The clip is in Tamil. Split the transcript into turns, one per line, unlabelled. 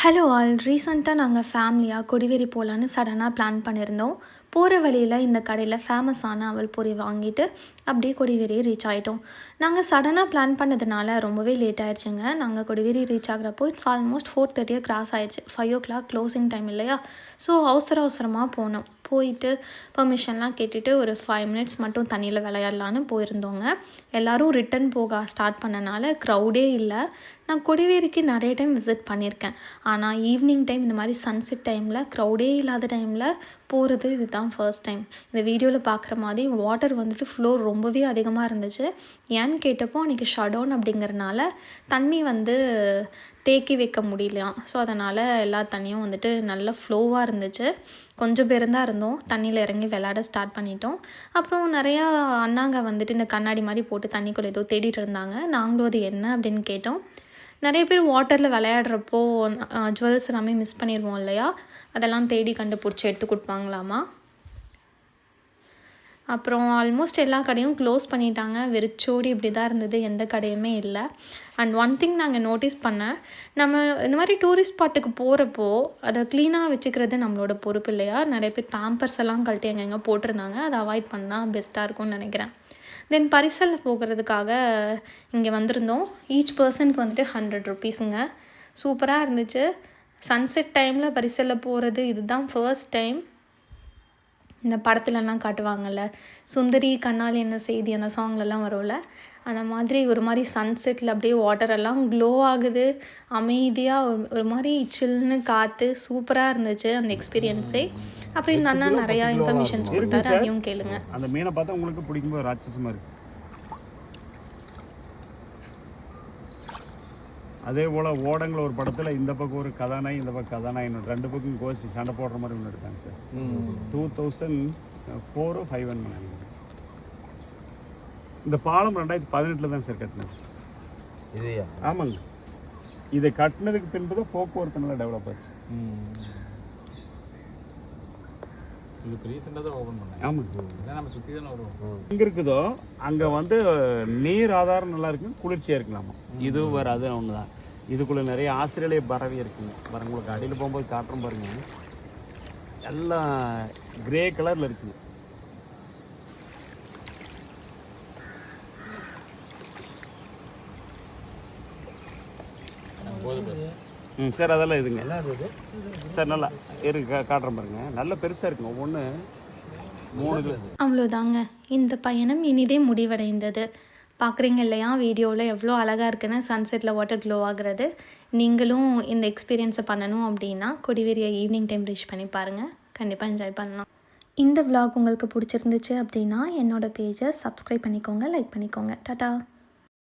Hello all. ரீசெண்டாக நாங்கள் ஃபேமிலியாக கொடிவேரி போகலான்னு சடனாக பிளான் பண்ணியிருந்தோம். போகிற வழியில் இந்த கடையில் ஃபேமஸான அவல் பொரி வாங்கிட்டு அப்படியே கொடிவேரி ரீச் ஆகிட்டோம். நாங்கள் சடனாக பிளான் பண்ணதுனால ரொம்பவே லேட் ஆகிடுச்சுங்க. நாங்கள் கொடிவேரி ரீச் ஆகிறப்போ இட்ஸ் ஆல்மோஸ்ட் 4:30 கிராஸ் ஆகிடுச்சு. 5 o'clock க்ளோசிங் டைம் இல்லையா? ஸோ அவசரமாக போனோம். போயிட்டு பெர்மிஷன்லாம் கேட்டுட்டு ஒரு 5 மினிட்ஸ் மட்டும் தண்ணியில் விளையாடலான்னு போயிருந்தோங்க. எல்லோரும் ரிட்டன் போக ஸ்டார்ட் பண்ணனால க்ரௌடே இல்லை. நான் கொடிவேரிக்கு நிறைய டைம் விசிட் பண்ணியிருக்கேன். ஆனால் ஈவினிங் டைம் இந்த மாதிரி சன்செட் டைமில் க்ரௌடே இல்லாத டைமில் போகிறது இதுதான் ஃபர்ஸ்ட் டைம். இந்த வீடியோவில் பார்க்குற மாதிரி வாட்டர் வந்துட்டு ஃப்ளோ ரொம்பவே அதிகமாக இருந்துச்சு. ஏன்னு கேட்டப்போ அன்றைக்கி ஷடவுன் அப்படிங்கிறனால தண்ணி தேக்கி வைக்க முடியலையாம். ஸோ அதனால் எல்லா தண்ணியும் வந்துட்டு நல்ல ஃப்ளோவாக இருந்துச்சு. கொஞ்சம் பேர் தான் இருந்தோம். தண்ணியில் இறங்கி விளையாட ஸ்டார்ட் பண்ணிட்டோம். அப்புறம் நிறையா அண்ணாங்க வந்துட்டு இந்த கண்ணாடி மாதிரி போட்டு தண்ணிக்குள்ளே ஏதோ தேடிட்டு இருந்தாங்க. நாங்களும் அது என்ன அப்படின்னு கேட்டோம். நிறைய பேர் வாட்டரில் விளையாடுறப்போ ஜுவல்ஸ் எல்லாமே மிஸ் பண்ணிடுவோம் இல்லையா? அதெல்லாம் தேடி கண்டுபிடிச்சி எடுத்து கொடுப்பாங்களாமா. அப்புறம் ஆல்மோஸ்ட் எல்லா கடையும் க்ளோஸ் பண்ணிட்டாங்க. வெறிச்சோடி இப்படி தான் இருந்தது, எந்த கடையுமே இல்லை. அண்ட் ஒன் திங் நாங்கள் நோட்டீஸ் பண்ணேன், நம்ம இந்த மாதிரி டூரிஸ்ட் ஸ்பாட்டுக்கு போகிறப்போ அதை க்ளீனாக வச்சுக்கிறது நம்மளோட பொறுப்பு இல்லையா? நிறைய பேர் பேம்பர்ஸ் எல்லாம் கழட்டி எங்கெங்கே போட்டிருந்தாங்க. அதை அவாய்ட் பண்ணால் பெஸ்ட்டாக இருக்கும்னு நினைக்கிறேன். தென் பரிசலில் போகிறதுக்காக இங்கே வந்திருந்தோம். ஈச் பர்சனுக்கு வந்துட்டு 100 rupeesங்க. சூப்பராக இருந்துச்சு. சன்செட் டைமில் பரிசலில் போகிறது இதுதான் ஃபர்ஸ்ட் டைம். இந்த படத்துலலாம் காட்டுவாங்கள்ல, சுந்தரி கண்ணால் என்ன செய்தி அந்த சாங்லலாம் வரும்ல, அந்த மாதிரி ஒரு மாதிரி சன்செட்டில் அப்படியே வாட்டரெல்லாம் க்ளோ ஆகுது. அமைதியாக ஒரு மாதிரி சில்லுன்னு காற்று சூப்பராக இருந்துச்சு அந்த எக்ஸ்பீரியன்ஸே. அப்புறம் இந்த அண்ணா நிறையா இன்ஃபர்மேஷன்ஸ் கொடுத்தாரு, அதையும் கேளுங்க.
அந்த மீனை பார்த்தா உங்களுக்கு பிடிக்கும்போது ராட்சசமாக இருக்குது. அதே போல் ஓடங்கள் ஒரு படத்தில் இந்த பக்கம் ஒரு கதாநாயகி இந்த பக்கம் கதாநாயகன் 2 பக்கம் கோசி சண்டை போடுற மாதிரி ஒன்று எடுத்தாங்க சார். 2004 5 இந்த பாலம் 2018 தான் சார் கட்டினது.
இல்லையா?
ஆமாங்க. இதை கட்டினதுக்கு பின்பு தான் போக்குவரத்து நல்லா டெவலப் ஆச்சு.
இதுக்கு ரீசெண்டாக தான் ஓப்பன் பண்ணேன்.
ஆமாங்க.
நம்ம சுற்றி தானே வருவோம்.
எங்கே இருக்குதோ அங்கே நீர் ஆதாரம் நல்லா இருக்குங்க, குளிர்ச்சியாக இருக்கலாமா. இது வேறு அது ஒன்று தான். இதுக்குள்ளே நிறைய ஆஸ்திரேலிய பறவை இருக்குங்க. பாருங்க, உங்களுக்கு அடியில் போகும்போது காட்டுறோம் பாருங்க, எல்லாம் கிரே கலரில் இருக்குங்க. சார் அதெல்லாம் இதுங்க சார், நல்லா இருக்கு, காட்டுறேன் பாருங்க, நல்ல பெருசாக இருக்குங்க. ஒவ்வொன்று 3
அவ்வளோதாங்க. இந்த பயணம் இனிதே முடிவடைந்தது. பார்க்குறீங்க இல்லையா வீடியோவில் எவ்வளோ அழகாக இருக்குன்னு சன்செட்டில் வாட்டர் க்ளோ ஆகுறது. நீங்களும் இந்த எக்ஸ்பீரியன்ஸை பண்ணணும் அப்படின்னா கொடிவேரியை ஈவினிங் டைம் ரீச் பண்ணி பாருங்கள். கண்டிப்பாக என்ஜாய் பண்ணலாம். இந்த விலாக் உங்களுக்கு பிடிச்சிருந்துச்சு அப்படின்னா என்னோடய பேஜை சப்ஸ்கிரைப் பண்ணிக்கோங்க, லைக் பண்ணிக்கோங்க. டாடா.